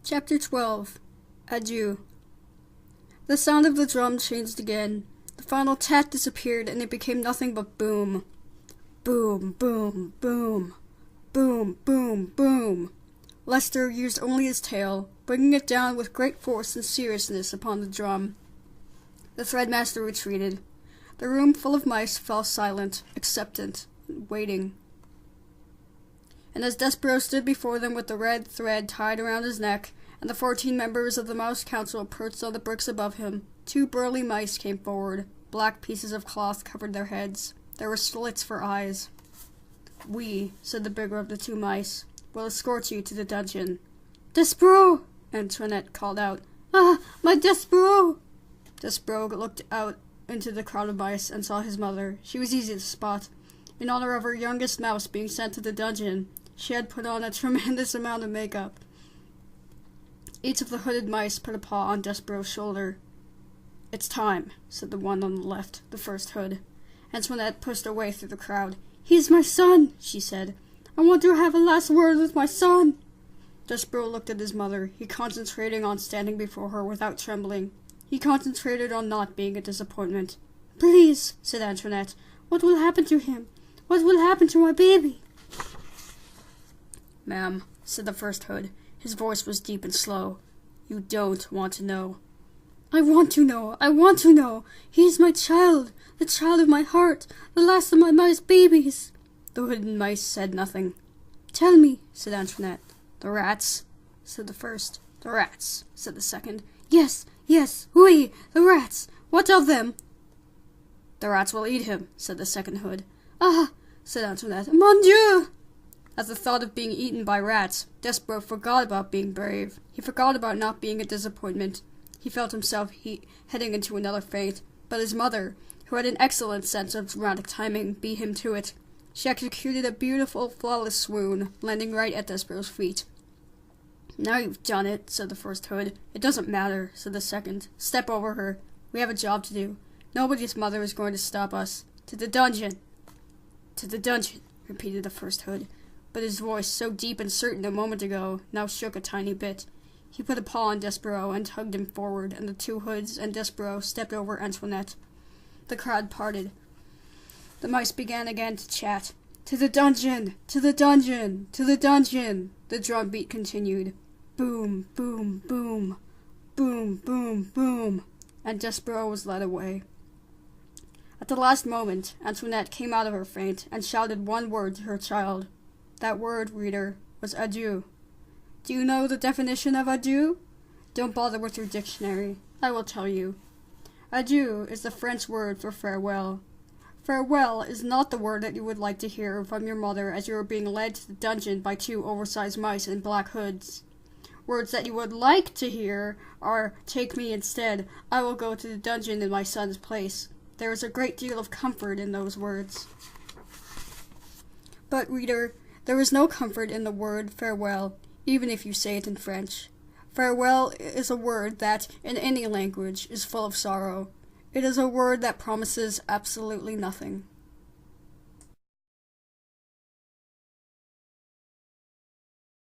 Chapter 12. Adieu. The sound of the drum changed again. The final tat disappeared, and it became nothing but boom. Boom, boom, boom. Boom, boom, boom. Lester used only his tail, bringing it down with great force and seriousness upon the drum. The threadmaster retreated. The room full of mice fell silent, expectant, waiting. And as Despereaux stood before them with the red thread tied around his neck, and the 14 members of the Mouse Council perched on the bricks above him, 2 burly mice came forward. Black pieces of cloth covered their heads. There were slits for eyes. "We," said the bigger of the 2 mice, "will escort you to the dungeon." "Despereaux!" Antoinette called out. "Ah, my Despereaux!" Despereaux looked out into the crowd of mice and saw his mother. She was easy to spot. In honor of her youngest mouse being sent to the dungeon, she had put on a tremendous amount of makeup. Each of the hooded mice put a paw on Despereaux's shoulder. "It's time," said the one on the left, the first hood. Antoinette pushed her way through the crowd. "He is my son," she said. "I want to have a last word with my son." Despereaux looked at his mother. He concentrated on standing before her without trembling. He concentrated on not being a disappointment. "Please," said Antoinette, "what will happen to him? What will happen to my baby?" "Ma'am," said the first hood. His voice was deep and slow. "You don't want to know." "I want to know. I want to know. He is my child, the child of my heart, the last of my mice babies." The hooded mice said nothing. "Tell me," said Antoinette. "The rats," said the first. "The rats," said the second. "Yes, yes, oui, the rats. What of them?" "The rats will eat him," said the second hood. "Ah," said Antoinette. "Mon Dieu!" At the thought of being eaten by rats, Despereaux forgot about being brave. He forgot about not being a disappointment. He felt himself heading into another fate, but his mother, who had an excellent sense of dramatic timing, beat him to it. She executed a beautiful, flawless swoon, landing right at Despereaux's feet. "Now you've done it," said the first hood. "It doesn't matter," said the second. "Step over her. We have a job to do. Nobody's mother is going to stop us. To the dungeon." "To the dungeon," repeated the first hood, but his voice, so deep and certain a moment ago, now shook a tiny bit. He put a paw on Despereaux and tugged him forward, and the 2 hoods and Despereaux stepped over Antoinette. The crowd parted. The mice began again to chat. "To the dungeon! To the dungeon! To the dungeon!" The drum beat continued. Boom, boom, boom. Boom, boom, boom. And Despereaux was led away. At the last moment, Antoinette came out of her faint and shouted one word to her child. That word, reader, was adieu. Do you know the definition of adieu? Don't bother with your dictionary. I will tell you. Adieu is the French word for farewell. Farewell is not the word that you would like to hear from your mother as you are being led to the dungeon by 2 oversized mice in black hoods. Words that you would like to hear are, "Take me instead. I will go to the dungeon in my son's place." There is a great deal of comfort in those words. But, reader, there is no comfort in the word farewell, even if you say it in French. Farewell is a word that, in any language, is full of sorrow. It is a word that promises absolutely nothing.